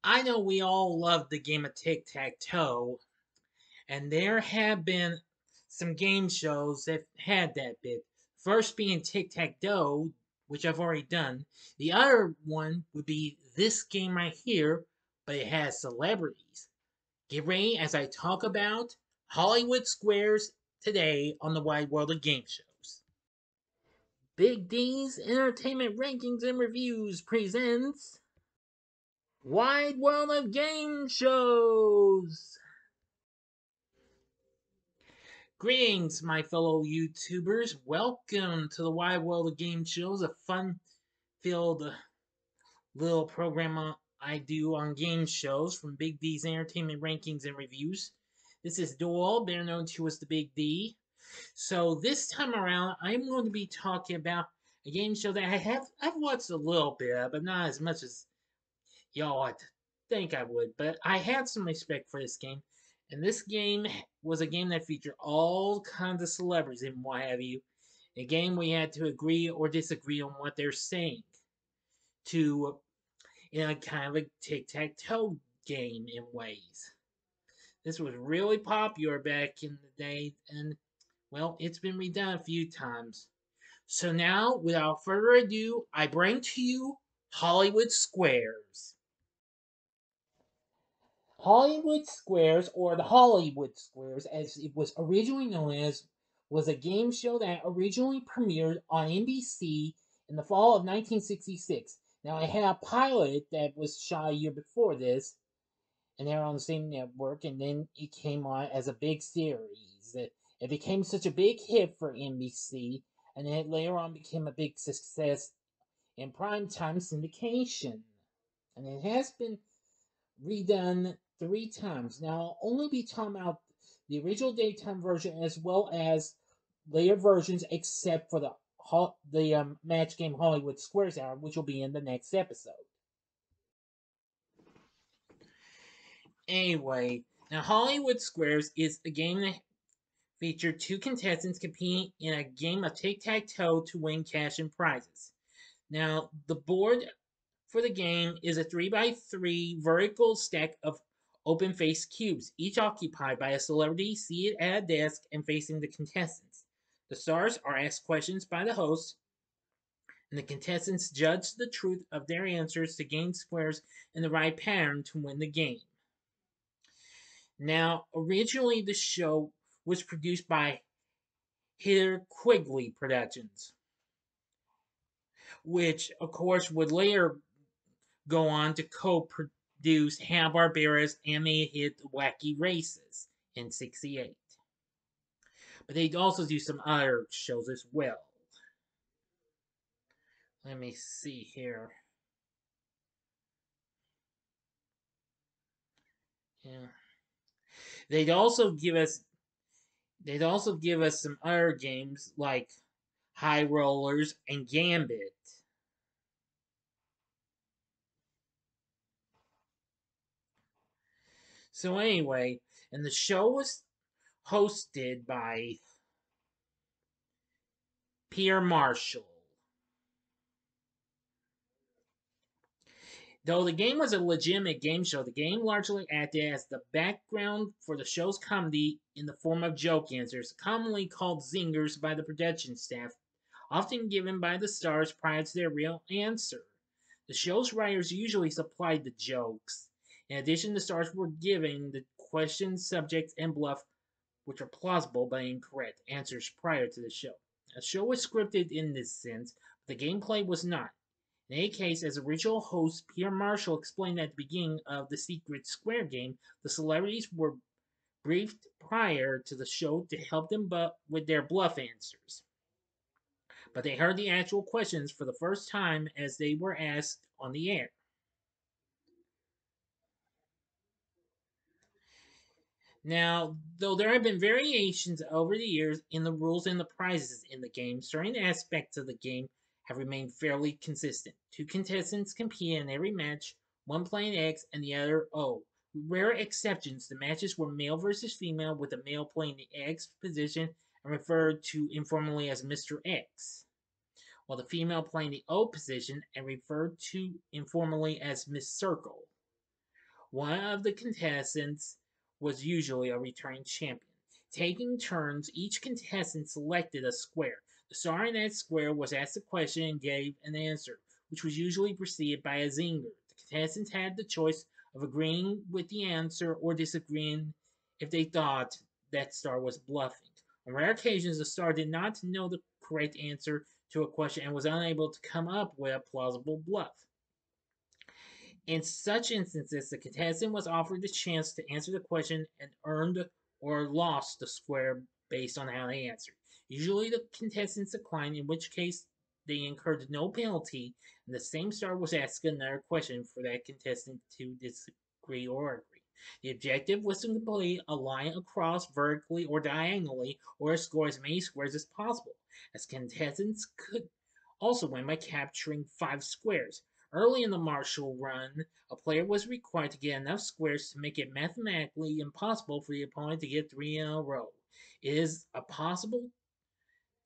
I know we all love the game of tic-tac-toe, and there have been some game shows that had that bit. First being tic-tac-toe, which I've already done. The other one would be this game right here, but it has celebrities. Get ready as I talk about Hollywood Squares today on the wide world of game shows. Big D's Entertainment Rankings and Reviews presents Wide World of Game Shows! Greetings, my fellow YouTubers. Welcome to the Wide World of Game Shows, a fun-filled little program I do on game shows from Big D's Entertainment Rankings and Reviews. This is Doyle, better known to as the Big D. So this time around, I'm going to be talking about a game show that I've watched a little bit of, but not as much as y'all I'd think I would, but I had some respect for this game. And this game was a game that featured all kinds of celebrities and what have you. A game we had to agree or disagree on what they're saying. To in a kind of a tic-tac-toe game in ways. This was really popular back in the day, and well, it's been redone a few times. So now, without further ado, I bring to you Hollywood Squares. Hollywood Squares, or the Hollywood Squares as it was originally known as, was a game show that originally premiered on NBC in the fall of 1966. Now, it had a pilot that was shot a year before this, and they were on the same network, and then it came on as a big series. It became such a big hit for NBC, and then it later on became a big success in primetime syndication. And it has been redone 3 times. Now, I'll only be talking about the original daytime version as well as later versions, except for the match game Hollywood Squares Hour, which will be in the next episode. Anyway, now Hollywood Squares is a game that featured 2 contestants competing in a game of tic-tac-toe to win cash and prizes. Now, the board for the game is a 3x3 vertical stack of open-faced cubes, each occupied by a celebrity seated at a desk and facing the contestants. The stars are asked questions by the host, and the contestants judge the truth of their answers to gain squares in the right pattern to win the game. Now, originally the show was produced by Hitter Quigley Productions, which, of course, would later go on to co-produce Hanna-Barbera's animated hit Wacky Races in '68. But they'd also do some other shows as well. Let me see here. Yeah. They'd also give us some other games like High Rollers and Gambit. So anyway, and the show was hosted by Peter Marshall. Though the game was a legitimate game show, the game largely acted as the background for the show's comedy in the form of joke answers, commonly called zingers by the production staff, often given by the stars prior to their real answer. The show's writers usually supplied the jokes. In addition, the stars were given the questions, subjects, and bluff, which are plausible but incorrect, answers prior to the show. The show was scripted in this sense, but the gameplay was not. In any case, as original host Peter Marshall explained at the beginning of the Secret Square game, the celebrities were briefed prior to the show to help them with their bluff answers. But they heard the actual questions for the first time as they were asked on the air. Now, though there have been variations over the years in the rules and the prizes in the game, certain aspects of the game have remained fairly consistent. 2 contestants compete in every match, one playing X and the other O. With rare exceptions, the matches were male versus female, with the male playing the X position and referred to informally as Mr. X, while the female playing the O position and referred to informally as Miss Circle. One of the contestants was usually a returning champion. Taking turns, each contestant selected a square. The star in that square was asked a question and gave an answer, which was usually preceded by a zinger. The contestants had the choice of agreeing with the answer or disagreeing if they thought that star was bluffing. On rare occasions, the star did not know the correct answer to a question and was unable to come up with a plausible bluff. In such instances, the contestant was offered the chance to answer the question and earned or lost the square based on how they answered. Usually, the contestants declined, in which case they incurred no penalty, and the same star was asked another question for that contestant to disagree or agree. The objective was to complete a line across vertically or diagonally, or score as many squares as possible, as contestants could also win by capturing 5 squares. Early in the martial run, a player was required to get enough squares to make it mathematically impossible for the opponent to get 3 in a row. It is possible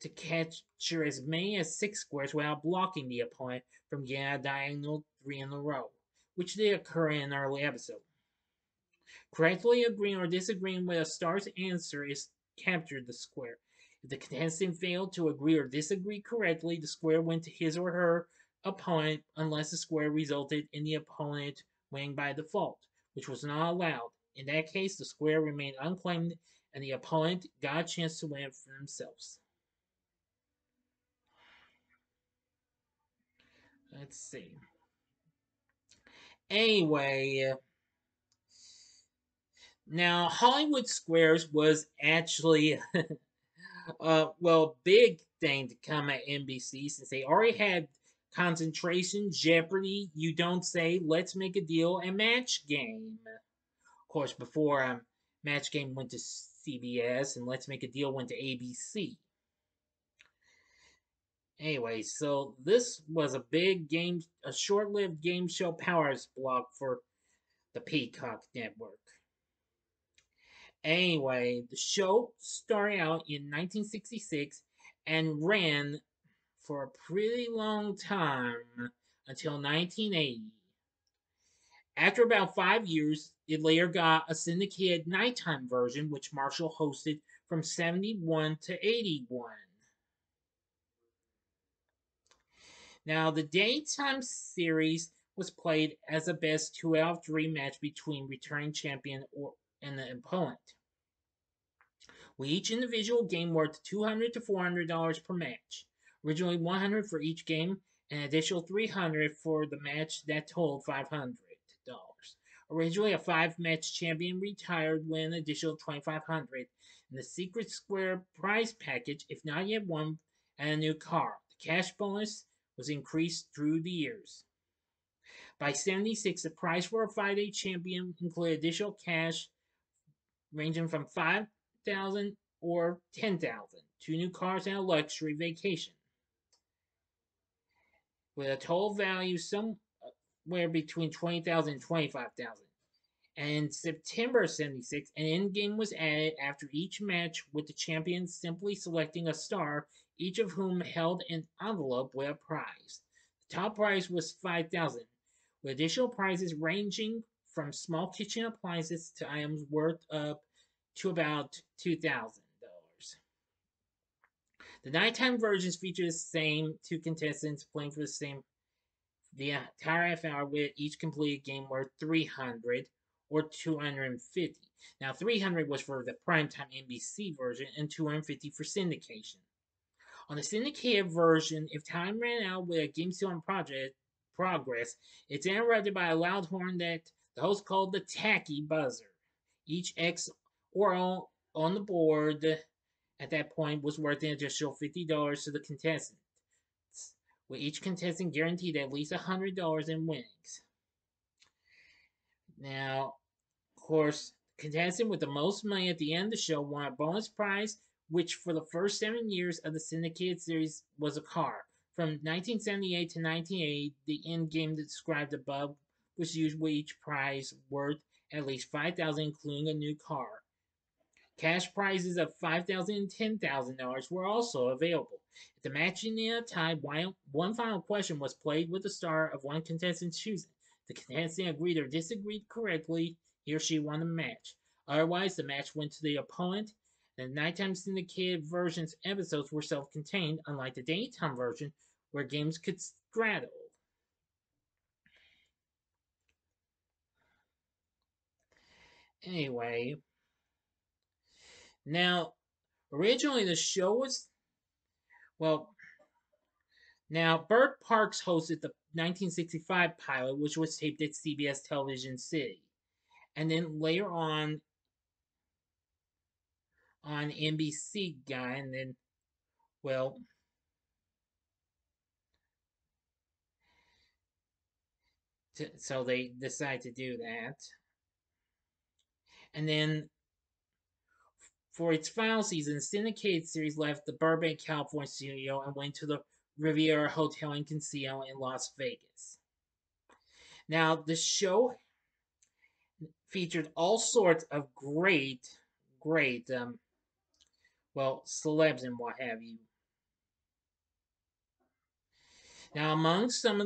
to capture as many as 6 squares without blocking the opponent from getting a diagonal 3 in a row, which did occur in an early episode. Correctly agreeing or disagreeing with a star's answer is captured the square. If the contestant failed to agree or disagree correctly, the square went to his or her opponent unless the square resulted in the opponent winning by default, which was not allowed. In that case, the square remained unclaimed and the opponent got a chance to win it for themselves. Let's see. Anyway, now Hollywood Squares was actually big thing to come at NBC since they already had Concentration, Jeopardy, You Don't Say, Let's Make a Deal, and Match Game. Of course, before Match Game went to CBS and Let's Make a Deal went to ABC. Anyway, so this was a short-lived game show powers block for the Peacock Network. Anyway, the show started out in 1966 and ran for a pretty long time until 1980. After about 5 years, it later got a syndicated nighttime version, which Marshall hosted from 71 to 81. Now, the daytime series was played as a best 2 out of 3 match between returning champion and the opponent, with each individual game worth $200 to $400 per match. Originally $100 for each game, and an additional $300 for the match that totaled $500. Originally a 5-match champion retired with an additional $2,500, and the Secret Square prize package, if not yet won, and a new car. The cash bonus was increased through the years. By 76, the prize for a 5-day champion included additional cash ranging from $5,000 or $10,000, 2 new cars, and a luxury vacation, with a total value somewhere between $20,000 and $25,000. And in September of 76, an endgame was added after each match, with the champions simply selecting a star, each of whom held an envelope with a prize. The top prize was $5,000, with additional prizes ranging from small kitchen appliances to items worth up to about $2,000. The nighttime versions feature the same 2 contestants playing for the entire half hour, with each completed game worth $300 or $250. Now, $300 was for the primetime NBC version and $250 for syndication. On the syndicated version, if time ran out with a game still in progress, it's interrupted by a loud horn that the host called the tacky buzzer. Each X or O on the board at that point was worth an additional $50 to the contestants, with each contestant guaranteed at least $100 in winnings. Now, of course, the contestant with the most money at the end of the show won a bonus prize, which for the first 7 years of the syndicated series was a car. From 1978 to 1980, the end game described above was used, with each prize worth at least $5,000, including a new car. Cash prizes of $5,000 and $10,000 were also available. If the match ended in a tie, one final question was played with the star of one contestant's choosing. The contestant agreed or disagreed correctly, he or she won the match. Otherwise, the match went to the opponent. The nighttime syndicated version's episodes were self contained, unlike the daytime version, where games could straddle. Anyway, now, originally the show was, well, now, Burt Parks hosted the 1965 pilot, which was taped at CBS Television City. And then later on NBC guy, and then, well, so they decided to do that. And then for its final season, the syndicated series left the Burbank, California studio and went to the Riviera Hotel and Casino in Las Vegas. Now, the show featured all sorts of great, well, celebs and what have you. Now, among some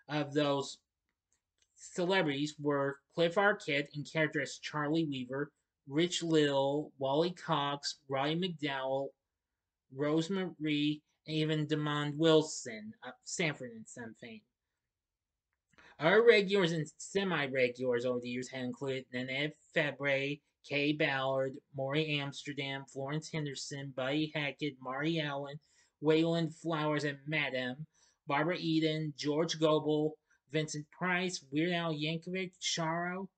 of those celebrities were Cliff Arquette in character as Charlie Weaver, Rich Little, Wally Cox, Roddy McDowell, Rosemarie, and even Demond Wilson of Sanford and Son fame. Our regulars and semi-regulars over the years have included Nanette Fabray, Kay Ballard, Maury Amsterdam, Florence Henderson, Buddy Hackett, Mari Allen, Wayland Flowers and Madame, Barbara Eden, George Gobel, Vincent Price, Weird Al Yankovic, Charo,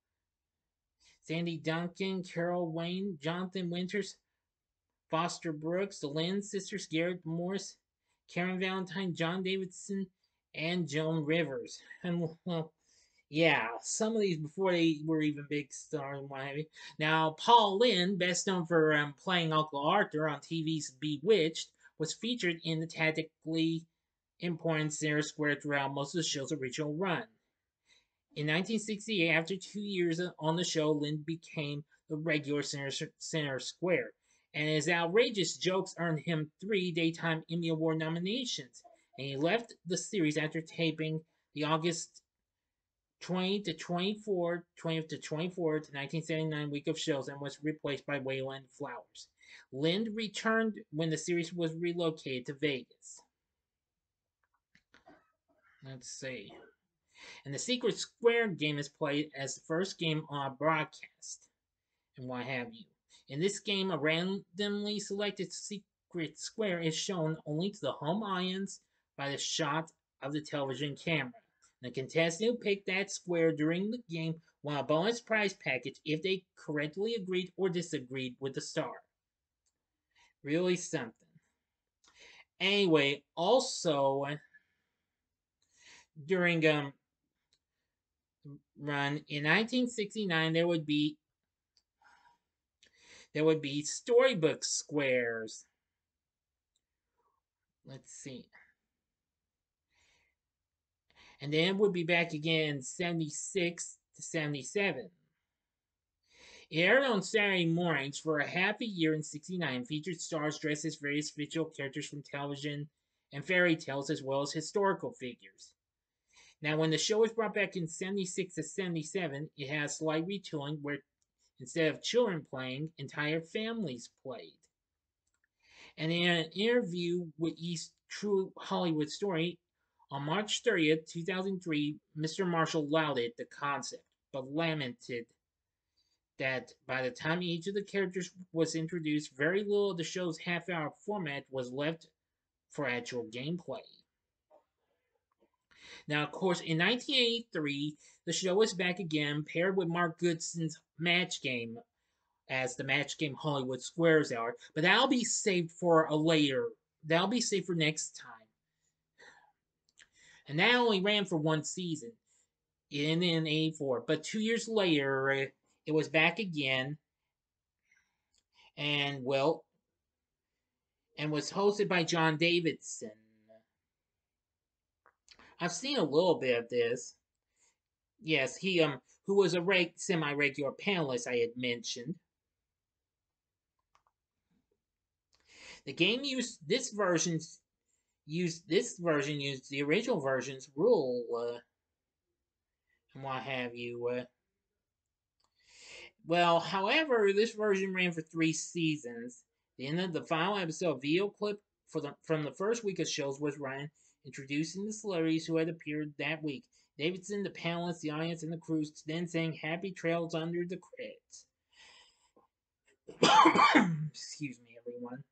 Sandy Duncan, Carol Wayne, Jonathan Winters, Foster Brooks, the Lynn sisters, Garrett Morris, Karen Valentine, John Davidson, and Joan Rivers. And well, yeah, some of these before they were even big stars and what have you. Now, Paul Lynde, best known for playing Uncle Arthur on TV's Bewitched, was featured in the tactically important center square throughout most of the show's original run. In 1968, after 2 years on the show, Lynde became the regular center square, and his outrageous jokes earned him 3 Daytime Emmy Award nominations. And he left the series after taping the August 20 to 24, 20th to 24th, 1979 week of shows and was replaced by Wayland Flowers. Lynde returned when the series was relocated to Vegas. Let's see. And the Secret Square game is played as the first game on a broadcast, and what have you. In this game, a randomly selected secret square is shown only to the home audience by the shot of the television camera. The contestant who picked that square during the game won a bonus prize package if they correctly agreed or disagreed with the star. Really something. Anyway, also during run in 1969 there would be storybook squares. Let's see. And then it would be back again 76 to 77. It aired on Saturday mornings for a half a year in 69, featured stars dressed as various fictional characters from television and fairy tales, as well as historical figures. Now, when the show was brought back in 76 to 77, it had a slight retooling where instead of children playing, entire families played. And in an interview with East True Hollywood Story on March 30th, 2003, Mr. Marshall lauded the concept, but lamented that by the time each of the characters was introduced, very little of the show's half-hour format was left for actual gameplay. Now, of course, in 1983, the show was back again, paired with Mark Goodson's Match Game, as the Match Game Hollywood Squares are, but that'll be saved for a later. That'll be saved for next time. And that only ran for one season in 84, but 2 years later, it was back again, and well, and was hosted by John Davidson. I've seen a little bit of this. Yes, he who was a semi-regular panelist I had mentioned. The game used the original version's rule what have you. Well, however, this version ran for 3 seasons. The end of the final episode video clip from the first week of shows was run, introducing the celebrities who had appeared that week. Davidson, the panelists, the audience, and the crews then sang happy trails under the credits. Excuse me, everyone.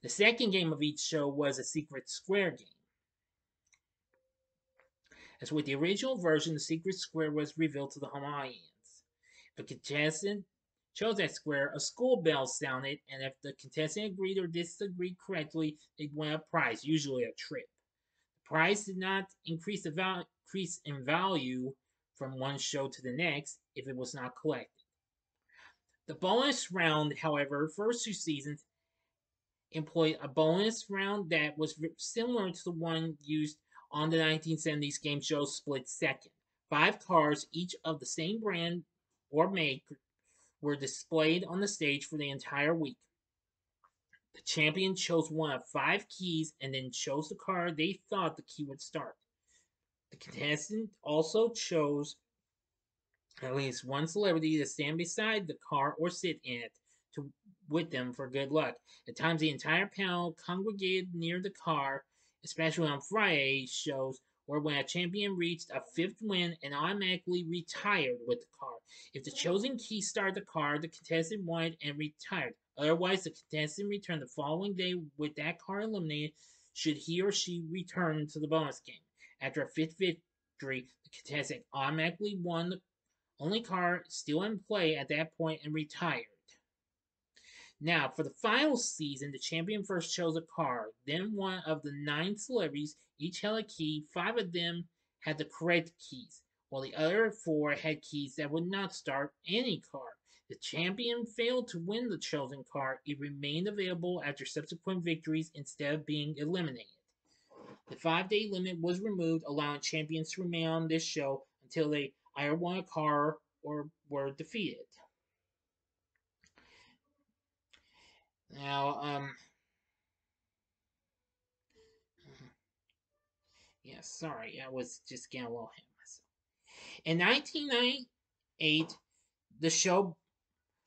The second game of each show was a secret square game. As with the original version, the secret square was revealed to the home audience. If a contestant chose that square, a school bell sounded, and if the contestant agreed or disagreed correctly, they'd win a prize, usually a trip. The prize did not increase in value from one show to the next if it was not collected. The bonus round, however, first 2 seasons employed a bonus round that was similar to the one used on the 1970s game show Split Second. 5 cars, each of the same brand or make, were displayed on the stage for the entire week. The champion chose one of 5 keys and then chose the car they thought the key would start. The contestant also chose at least one celebrity to stand beside the car or sit in it with them for good luck. At times, the entire panel congregated near the car, especially on Friday shows or when a champion reached a 5th win and automatically retired with the car. If the chosen key started the car, the contestant won and retired. Otherwise, the contestant returned the following day with that car eliminated should he or she return to the bonus game. After a 5th victory, the contestant automatically won the only car still in play at that point and retired. Now, for the final season, the champion first chose a car. Then one of the 9 celebrities each held a key. 5 of them had the correct keys, while the other 4 had keys that would not start any car. The champion failed to win the chosen car. It remained available after subsequent victories instead of being eliminated. The 5-day limit was removed, allowing champions to remain on this show until they either won a car or were defeated. Now, yeah, sorry, I was just getting a little ahead of myself. In 1998, the show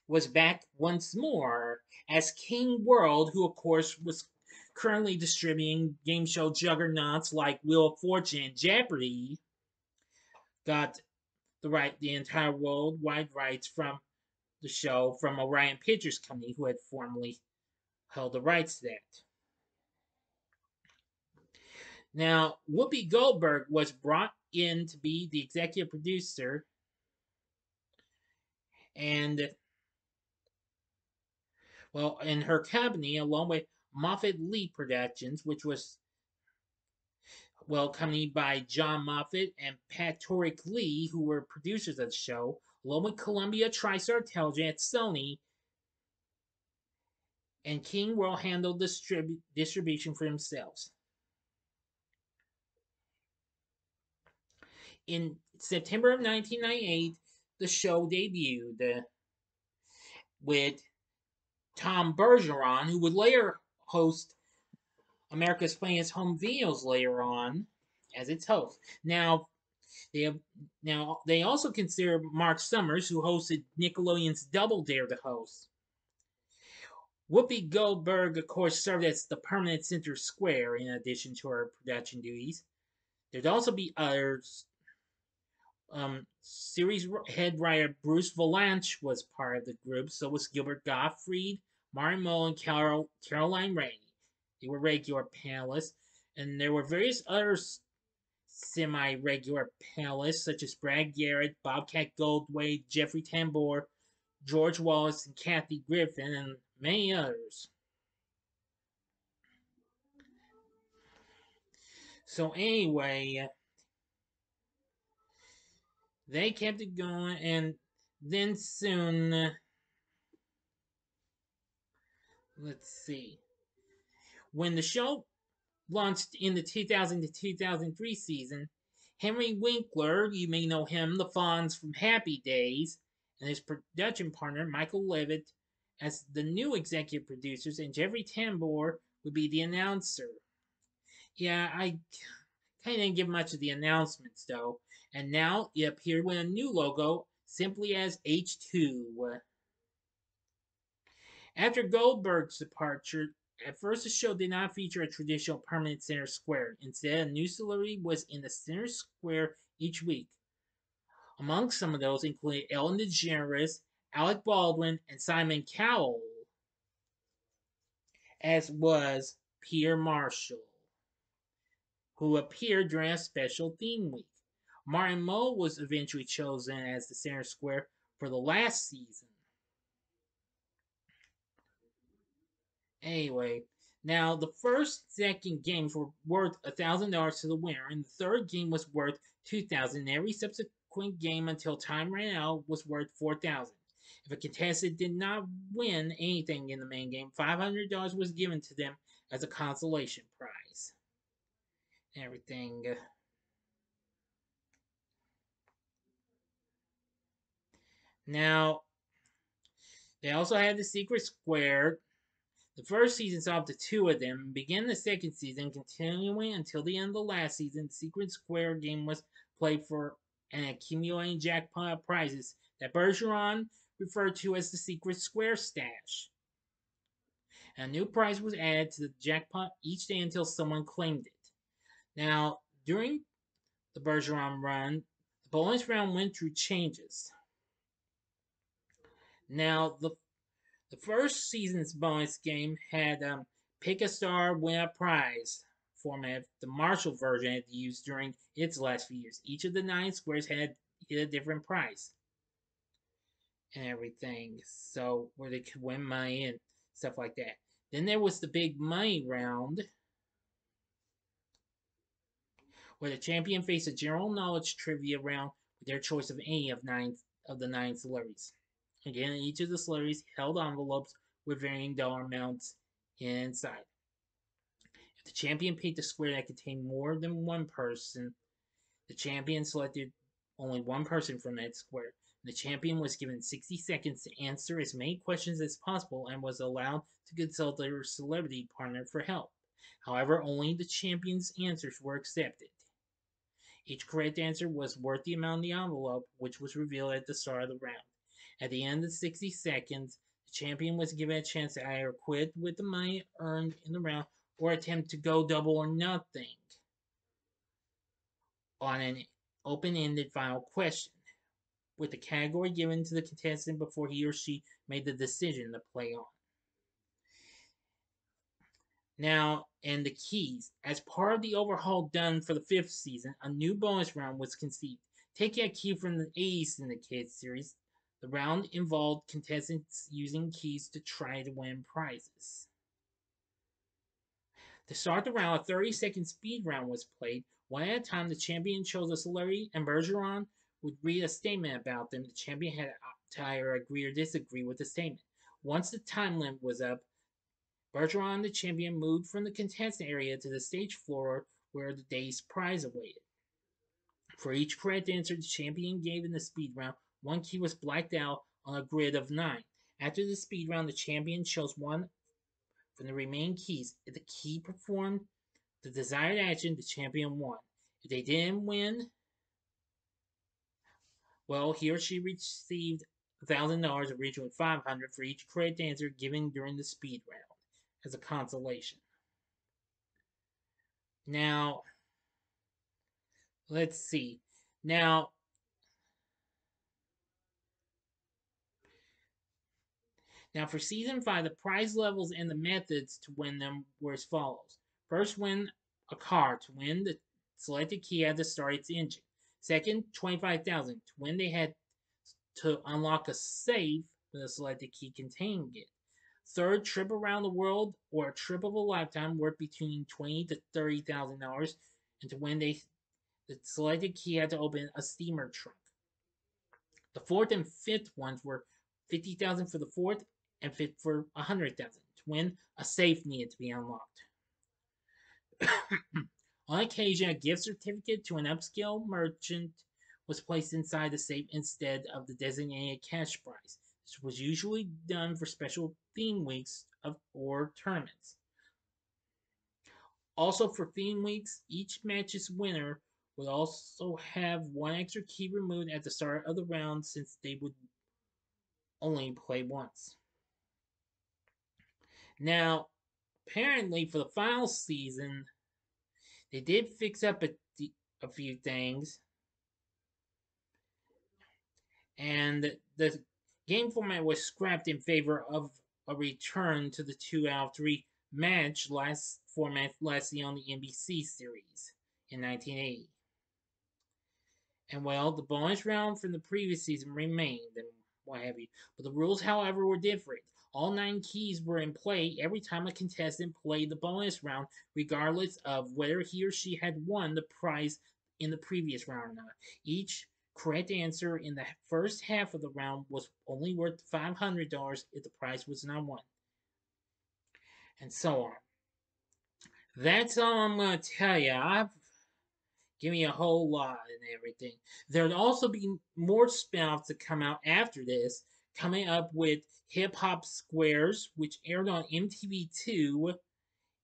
was back once more as King World, who of course was currently distributing game show juggernauts like Wheel of Fortune and Jeopardy, got the entire worldwide rights from the show from Orion Pictures Company, who had formerly held the rights to that. Now, Whoopi Goldberg was brought in to be the executive producer, and well, in her company, along with Moffat Lee Productions, which was accompanied by John Moffat and Patrick Lee, who were producers of the show, along with Columbia TriStar Television at Sony, and King World handled distribution for themselves. In September of 1998, the show debuted with Tom Bergeron, who would later host America's Funniest Home Videos later on as its host. Now they also consider Mark Summers, who hosted Nickelodeon's Double Dare, to host. Whoopi Goldberg, of course, served as the permanent center square in addition to her production duties. There'd also be others. Series head writer Bruce Valanche was part of the group, so was Gilbert Gottfried, Martin Mull, and Caroline Rainey. They were regular panelists, and there were various other semi-regular panelists such as Brad Garrett, Bobcat Goldthwait, Jeffrey Tambor, George Wallace, and Kathy Griffin, and many others. So anyway, they kept it going, and then soon, let's see, when the show launched in the 2000 to 2003 season, Henry Winkler, you may know him, the Fonz from Happy Days, and his production partner Michael Levitt as the new executive producers, and Jeffrey Tambor would be the announcer. Yeah, I He didn't give much of the announcements though, and now it appeared with a new logo, simply as H2. After Goldberg's departure, at first the show did not feature a traditional permanent center square. Instead, a new celebrity was in the center square each week. Among some of those included Ellen DeGeneres, Alec Baldwin, and Simon Cowell, as was Peter Marshall, who appeared during a special theme week. Martin Mull was eventually chosen as the center square for the last season. Anyway, now the first, second games were worth $1,000 to the winner, and the third game was worth $2,000. Every subsequent game until time ran out was worth $4,000. If a contestant did not win anything in the main game, $500 was given to them as a consolation prize. Everything. Now, they also had the secret square. The first season saw up to two of them, and began the second season, continuing until the end of the last season. The Secret Square game was played for and accumulating jackpot prizes that Bergeron referred to as the Secret Square Stash. And a new prize was added to the jackpot each day until someone claimed it. Now, during the Bergeron run, the bonus round went through changes. Now, the first season's bonus game had pick a star, win a prize format. The Marshall version had used during its last few years. Each of the 9 squares had a different prize and everything, so where they could win money and stuff like that. Then there was the big money round, where the champion faced a general knowledge trivia round with their choice of any of the 9 celebrities. Again, each of the celebrities held envelopes with varying dollar amounts inside. If the champion picked a square that contained more than one person, the champion selected only one person from that square. The champion was given 60 seconds to answer as many questions as possible and was allowed to consult their celebrity partner for help. However, only the champion's answers were accepted. Each correct answer was worth the amount in the envelope, which was revealed at the start of the round. At the end of the 60 seconds, the champion was given a chance to either quit with the money earned in the round or attempt to go double or nothing on an open-ended final question, with the category given to the contestant before he or she made the decision to play on. Now, and the keys. As part of the overhaul done for the 5th season, a new bonus round was conceived. Taking a key from the 80s syndicated series, the round involved contestants using keys to try to win prizes. To start the round, a 30-second speed round was played. One at a time, the champion chose a celebrity, and Bergeron would read a statement about them. The champion had to either agree or disagree with the statement. Once the time limit was up, Bergeron, the champion, moved from the contestant area to the stage floor where the day's prize awaited. For each correct answer the champion gave in the speed round, one key was blacked out on a grid of 9. After the speed round, the champion chose one from the remaining keys. If the key performed the desired action, the champion won. If they didn't win, well, he or she received $1,000, originally $500, for each correct answer given during the speed round as a consolation. Now, let's see. Now, for season 5, the prize levels and the methods to win them were as follows. First, win a car. To win, the selected key had to start its engine. Second, $25,000. To win, they had to unlock a safe with a selected key containing it. Third, trip around the world or a trip of a lifetime worth between $20,000 to $30,000. And to win, the selected key had to open a steamer trunk. The fourth and fifth ones were $50,000 for the fourth and fifth for $100,000. To win, a safe needed to be unlocked. On occasion, a gift certificate to an upscale merchant was placed inside the safe instead of the designated cash prize. This was usually done for special theme weeks or tournaments. Also, for theme weeks, each match's winner would also have one extra key removed at the start of the round since they would only play once. Now, apparently, for the final season, they did fix up a few things, and the game format was scrapped in favor of a return to the 2 out of 3 match last format last seen on the NBC series in 1980. And well, the bonus round from the previous season remained and what have you. But the rules, however, were different. All 9 keys were in play every time a contestant played the bonus round, regardless of whether he or she had won the prize in the previous round or not. Each correct answer in the first half of the round was only worth $500 if the prize was not won. And so on. That's all I'm going to tell you. I've Give me a whole lot and everything. There'll also be more spin-offs to come out after this, coming up with Hip Hop Squares, which aired on MTV2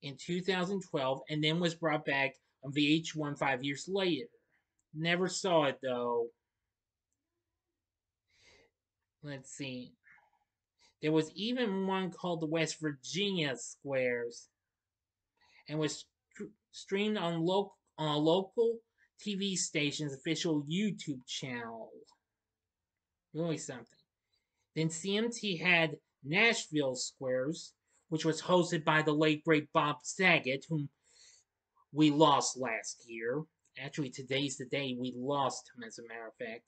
in 2012 and then was brought back on VH1 5 years later. Never saw it though. Let's see. There was even one called the West Virginia Squares and was streamed on a local TV station's official YouTube channel. Really something. Then CMT had Nashville Squares, which was hosted by the late great Bob Saget, whom we lost last year. Actually, today's the day we lost him, as a matter of fact.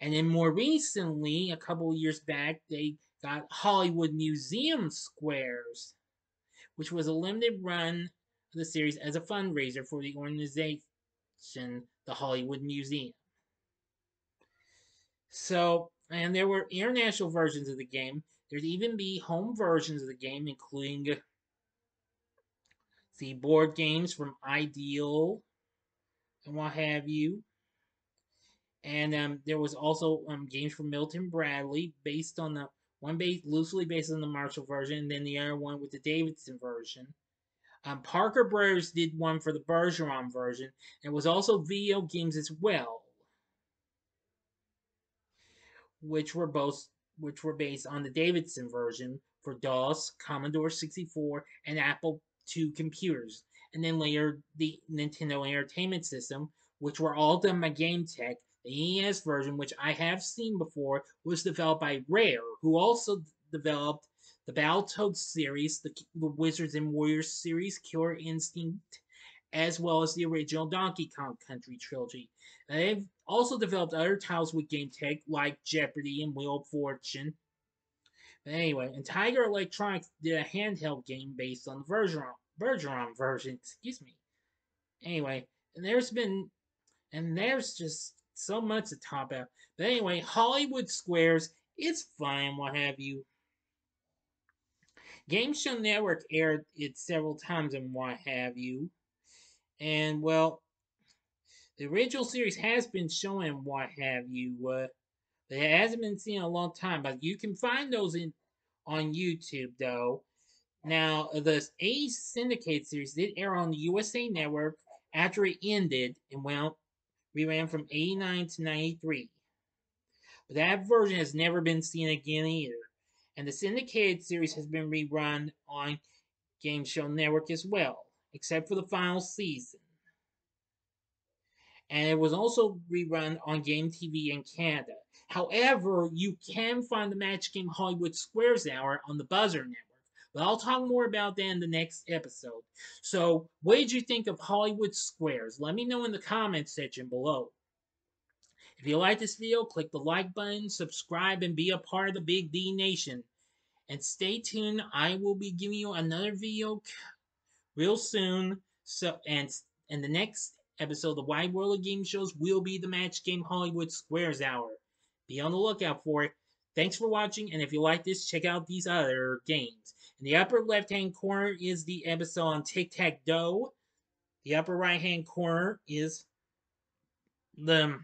And then more recently, a couple of years back, they got Hollywood Museum Squares, which was a limited run of the series as a fundraiser for the organization, the Hollywood Museum. So, and there were international versions of the game. There'd even be home versions of the game, including the board games from Ideal and what have you. And there was also games from Milton Bradley, based on the one loosely based on the Marshall version, and then the other one with the Davidson version. Parker Brothers did one for the Bergeron version, and it was also video games as well, which were based on the Davidson version for DOS, Commodore 64, and Apple II computers, and then later the Nintendo Entertainment System, which were all done by GameTech. The NES version, which I have seen before, was developed by Rare, who also developed the Battletoads series, the Wizards and Warriors series, Killer Instinct, as well as the original Donkey Kong Country trilogy. And they've also developed other titles with GameTech, like Jeopardy and Wheel of Fortune. But anyway, and Tiger Electronics did a handheld game based on the Bergeron version. Excuse me. Anyway, there's just so much to talk about. But anyway, Hollywood Squares, it's fine, what have you. Game Show Network aired it several times and what have you. And well, the original series has been showing what have you. But it hasn't been seen in a long time. But you can find those on YouTube though. Now the A Syndicate series did air on the USA Network after it ended and ran from 89 to 93. But that version has never been seen again either. And the Syndicated series has been rerun on Game Show Network as well, except for the final season. And it was also rerun on Game TV in Canada. However, you can find the Match Game Hollywood Squares Hour on the Buzzer Network. But I'll talk more about that in the next episode. So, what did you think of Hollywood Squares? Let me know in the comments section below. If you like this video, click the like button, subscribe, and be a part of the Big D Nation. And stay tuned, I will be giving you another video real soon. And the next episode of the Wide World of Game Shows will be the Match Game Hollywood Squares Hour. Be on the lookout for it. Thanks for watching, and if you like this, check out these other games. In the upper left-hand corner is the episode on Tic-Tac-Doe. The upper right-hand corner is the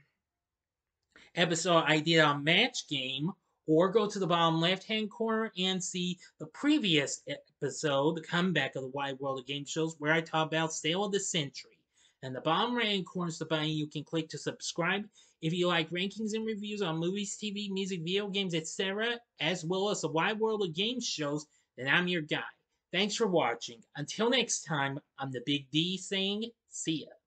episode I did on Match Game, Or go to the bottom left hand corner and see the previous episode, The Comeback of the Wide World of Game Shows, where I talk about Sale of the Century. And the bottom right hand corner is the button you can click to subscribe if you like rankings and reviews on movies, TV, music, video games, etc., as well as the wide world of game shows. Then I'm your guy. Thanks for watching. Until next time, I'm the Big D saying, see ya.